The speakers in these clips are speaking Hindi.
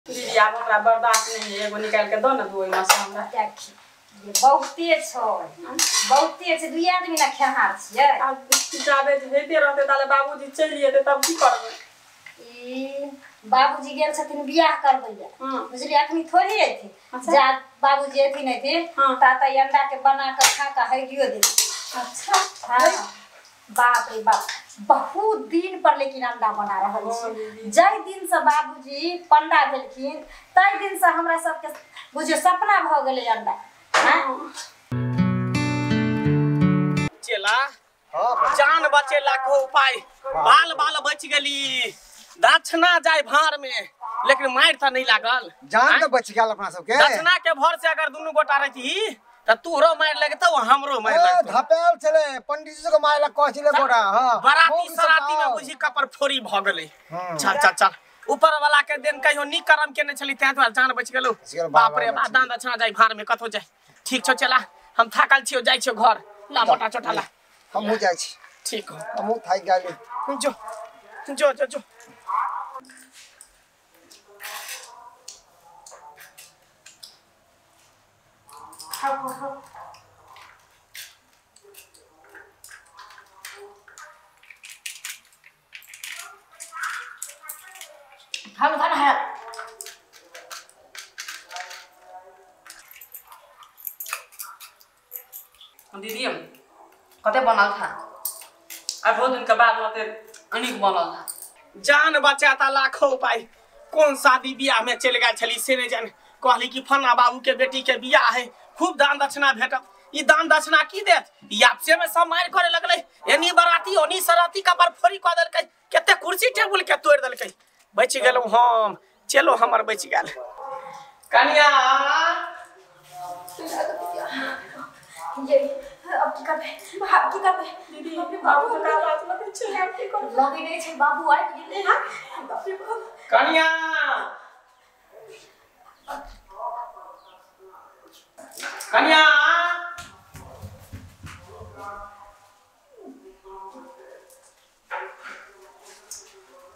दीदी आब हमरा बर्दाश्त नहीं है, एगो निकाल के दो ना दो में से हमरा क्या खी ये बहुते छै दुई आदमी ना खेहार छियै। अब जाबे हेते रहते ताले बाबूजी चलि जेते तब की करबै। ई बाबूजी गेल छथिन बियाह करबै बुझली अखनी थोड़ी एथि जा बाबूजी एथि नहीं थे ता अंडा के बना के खा के हैगियो दे। अच्छा हां बाप रे बाप बहुत दिन पर लेकिन अंडा बना रहल छी। जय दिन से बाबूजी पंडा भेलखिन तय दिन से हमरा सबके बुझियो सपना भ गेलै अंडा। चेला जान बचे लाखो उपाय बाल बाल बच गेली दक्षिणा जाय भार में लेकिन मार त नहीं लागल जान तो बच गेल अपना सबके। दक्षिणा के भर से अगर दुनु गोटा रहती त तूरो मार लगतो हमरो मार लगतो। धपेल चले पंडित जी को मार लग कहले गोटा। हां बराती सराती में बुझी कपर फोरी भ गेलै। चल चल चल ऊपर वाला के दिन कहियो नी कर्म केने छली तै तो जान बच गेलो। बाप रे बा दान दक्षिणा जाय भार में कतो जाय। ठीक छौ चला हम थाकल छियो जाय छियो घर ला मोटा छोटा ला हमहु जाय छी। ठीक हो हमहु थाक गेली जो जो जो जो हम खाना है दीदी हम कते बनल था अब बहुत दिन के बाद मते अनिक बनल था। जान बचाता लाखों उपाय कौन शादी बियाह में चल गए छली से ने जान कहली कि फन्ना बाबू के बेटी के बियाह है खूब दान दक्षिणा भेटत। ई दान दक्षिणा की देत ई आपसे में सब मार करे लगले एनी बराती ओनी सराती का पर फोरी क देलकै केते कुर्सी टेबुल के तोड़ देलकै। बच गेलो हम चलो हमर बच गेल कन्या। ये अब की करबे भाग की करबे दीदी बाबू का बात लगे छै हम की करब लगे नहीं छै बाबू आइ गेलै। हां बाप रे बाप कन्या कन्या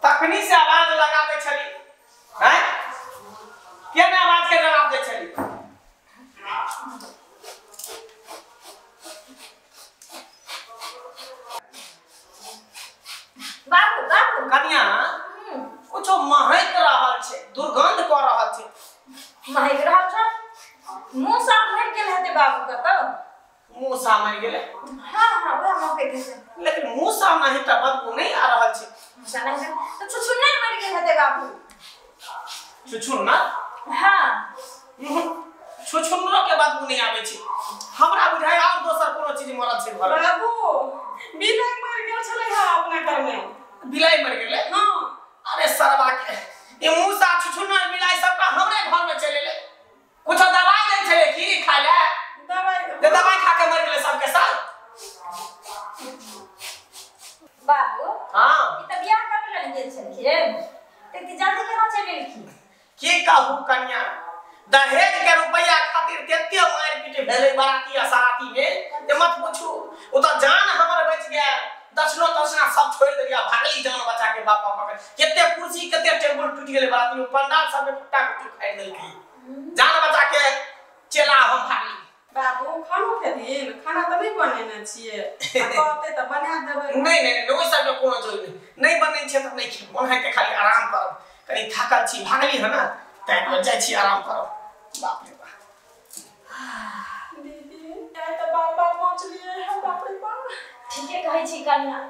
तखनी से आवाज लगावे छली हैं केना आवाज के जवाब दे छली। बाबू बाबू कन्या कुछ महक रहल छै दुर्गंध क रहल छै। महक रहल छै मुंह साफ मर गेल हेते बाबू का तो मुंह सा मर गेले। हां हां वो महक दे छै लेकिन मुंह सा नहीं त बदबू नहीं आ रहल छै। सना तो छुछुन नहीं मर गेल हेते बाबू छुछुन ना। हां छुछुनरो के बदबू नहीं आवे छै हमरा बुझाय और दोसर कोनो चीज मरल छै घर में। बाबू बिलाई मर गेल छले हा अपना घर में। बिलाई मर गेले। हां अरे सरवा के ये मुंह सा छुछुन बिलाई सबका हमरे घर में चले ले कुछ दवाई दे छले की खा ले दवाई खा के मर गेले सबके साथ। बाबू हां ई त बियाह करे लग गेल छलखिन ते जल्दी केना चले की कहू कन्या दहेज के रुपया खातिर केते मार पीट भेले बराती आ सराती में जे मत पूछू ओ त जान हमर बच गया दक्षिणो दक्षिणा सब छोड़ देलिया भागली जान बचा के बापा पकड़ केते कुर्सी केते टेबुल टूट गेले बराती में पंडाल सब में फुट्टा कुटी खाइ देलकी जान बचा के चला हम भागली। बाबू खानो खेथिन खाना त नहीं बनेने छिए कहते त बना देबै। नहीं नहीं ओइ सब के कोनो जरूरी नहीं बनै छै त नहीं खे मन है के खाली आराम करब कनी थकल छी भागली है ना तै पर जाय छी आराम करब। बाप रे बाप दीदी आइ त बार बार पहुंच लिए है बाप रे बाप। ठीके कहै छी कन्या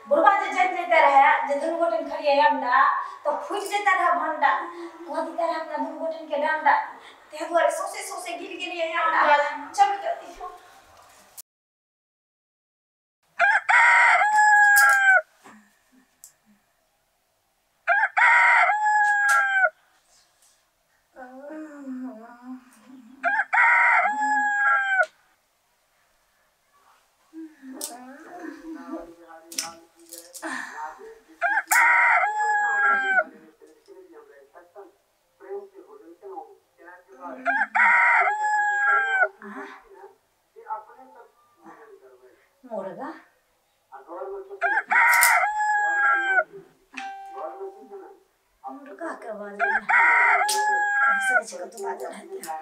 बुढ़वा जे जाइत जेते रहे जे दुनु गोटन खरिए अंडा तो फुट जेता रहे भंडा कह दीता रहे अपना दुनु गोटन के डंडा ते दुआरे सोसे सोसे गिर गेलिए अंडा चल जल्दी हो। मुर्गा के आवाज ऐसे से कतो बात रहती है।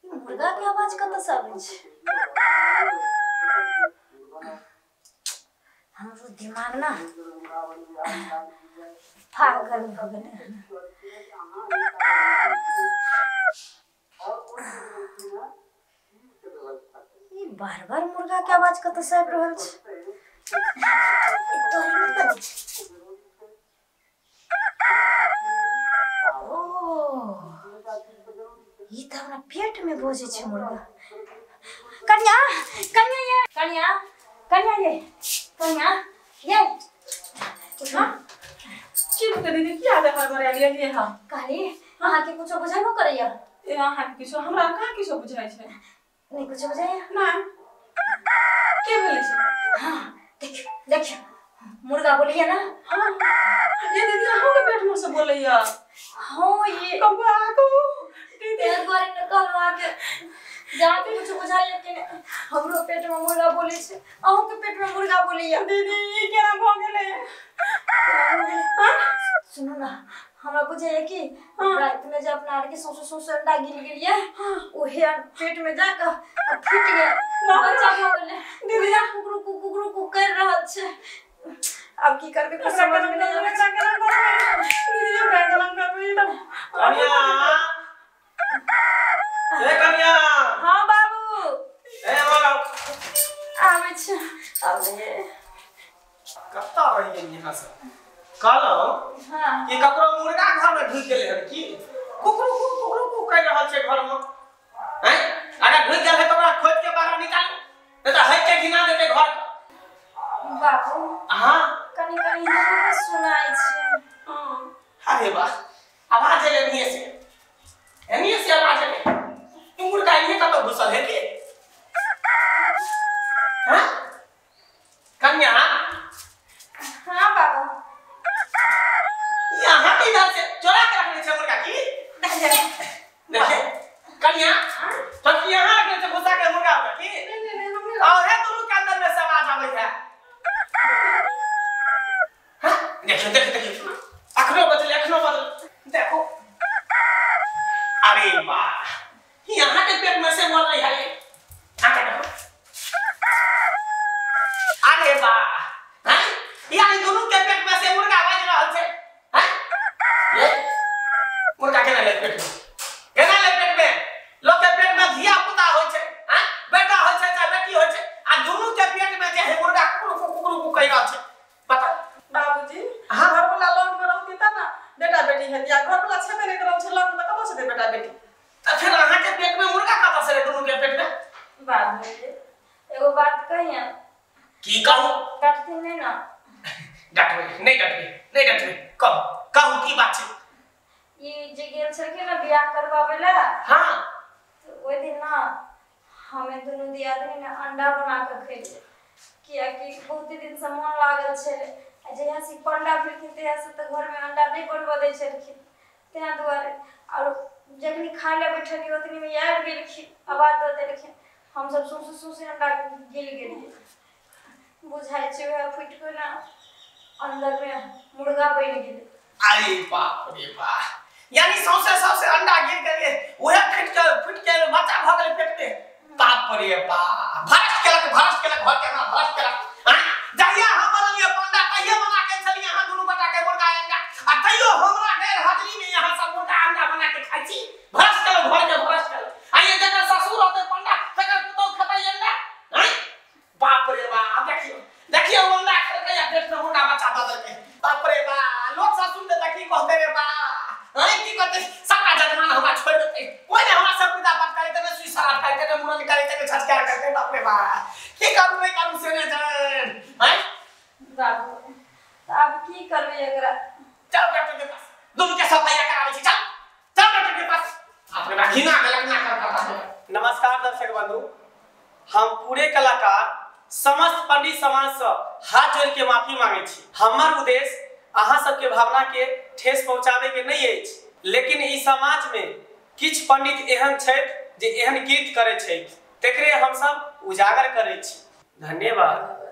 मुर्गा के आवाज कत से आबै छै? हमरो दिमाग ना पागल भ गेलै। ई बार-बार मुर्गा के आवाज कत से आबि रहल छै? तोहर में कथी छै? ई त हमरा पेट में बजे छै मुर्गा। कन्या कन्या ये कन्या कन्या ये कन्या ये उठा। की बता दीदी की आदे हर बार आलिया लिए हां काली अहाँ के कुछो बुझाइबो करैया? ए अहाँ के किछो हमरा का किछो बुझाइ छै? नहीं कुछो बुझाइया? ना के भेलै छै? हां देखियो देखियो मुर्गा बोलिए ना। हां ये दीदी अहाँ के पेट में से बोलैया। हां ये कौआ को दीदी तेरे द्वारे न कहलवा के जहाँ के कुछ बुझाइए कि हमरो पेट में मुर्गा बोले छै, अहूं के पेट में मुर्गा बोलिया। दीदी ई केना भ गेलै? सुनो ना हमरा बुझाइए कि रात में जब अपना आर के सोसो अंडा गिर गेलिए ओहे पेट में जाके फूट गेल बच्चा भ गेलै। दीदी कुकरू कुकरू कर रहल छै। अब की करबे कुछ समझ में नहीं आबै छै। दीदी बैंगन करबे त कन्या ए कन्या हां बाबू ए हमरा आबै छै अबे कत्ता रहि गेली यहाँ से कहलौ हां कि ककरो मुर्गा घर में ढुक गेलै हन की कुकरू कह रहल छै घर में हैं? अगर ढुक गेल है तो ओकरा खोज के बाहर निकाल नहीं तो हट के घिना देते घर। बाबू हां कनी कनी हमरो सुनाई छै। अरे वाह आवाज एले नहीं से एनी से आवाज एले तू मुर्गा इने का तो घुसल है के हैं? कन्या हां बाबू यहाँ के इधर से चोरा के रखने छे मुर्गा की देखे कन्या तो यहाँ रखने छे घुसा के मुर्गा का की और है तुम के अंदर में से आवाज आवे है। हां देखो देखो देखो अखनो बदल देखो अरे वाह यहाँ के पेट में से बोल रही है आके देखो अरे वाह हैं यानी दोनों के पेट में से मुर्गा बज रहल छै हैं? ये मुर्गा केना ले पेट में लोग के पेट में धिया पुता होय छै हैं? बेटा होय छै चाहे बेटी होय छै आ दोनों के पेट में जे है मुर्गा कुकरू कह रहल छै बता बाबूजी हाँ? घर वाला लॉन में रहती त ना बेटा बेटी है या घर वाला छबे नहीं करौ छै लॉन में कब से दे बेटा बेटी तो फिर अहाँ के पेट में मुर्गा कता से दोनों के पेट में? बाबूजी एगो बात कहिया की कहूं डरती नहीं ना? डटवे नहीं डटवे कहूं की बात छै? ये जे गेल छलखिन ना बियाह करवावे ला हां तो ओइ दिन ना हमें दोनों दियादनी ने अंडा बना के खइले किया कि बहुत दिन से मन लागल छले जहिया से पंडा फिरखिन तहिया से तो घर में अंडा नहीं बनवा दै छलखिन तेना दुआरे और जखनी खाए ले बैठली ओतनी में आबि गेलखिन आवाज दे देलखिन हम सब सोसे अंडा गिल गेलिए बुझाइ छै वह फुट के ना अंदर में मुर्गा बन गेलै। अरे बाप रे बाप यानी सौसे अंडा गिर गए वह फट के बच्चा भ गेल पेट में बाप रे बाप भरस केलक घर के ना भरस केलक हां जहिया हम बनलिए पंडा कहिए बना के चली यहां दोनों बटा के मुर्गा अंडा आ तैयो हमरा गैर हाजिरी में यहां सब मुर्गा अंडा बना के खाइ छी भरस केलक घर के भरस केलक आ ये जकर ससुर होते पंडा तकर पुतौ खतै अंडा हैं? बाप रे बाप देखियो अंडा खा के या पेट में मुर्गा बच्चा बदल के बाप रे बाप लोग सब सुन देता की कहते रे बाप हैं की कहते सारा जजमान हमरा छोड़ देते कोई ने हमरा सब पूजा पाठ करे तने सुई सराठ खाए तने मुंडन करे तने छचकार करते बाप रे बाप की करू नहीं करू से ने जान हैं? बाबू तो अब की करबे एकरा? चल डॉक्टर के पास दोनों के सफाई करावे छी चल डॉक्टर के पास अपने बा घिना गलत ना कर। नमस्कार दर्शक बंधु हम पूरे कलाकार समस्त पंडित समाज से हाथ जोड़ के माफी मांगे छी। हमर उद्देश्य अहाँ सबके भावना के ठेस पहुंचाबे के नहीं अछि लेकिन ई समाज में किछ पंडित एहन छथि जे एहन गीत करे छथि तेकरे हम सब उजागर करै छी। धन्यवाद।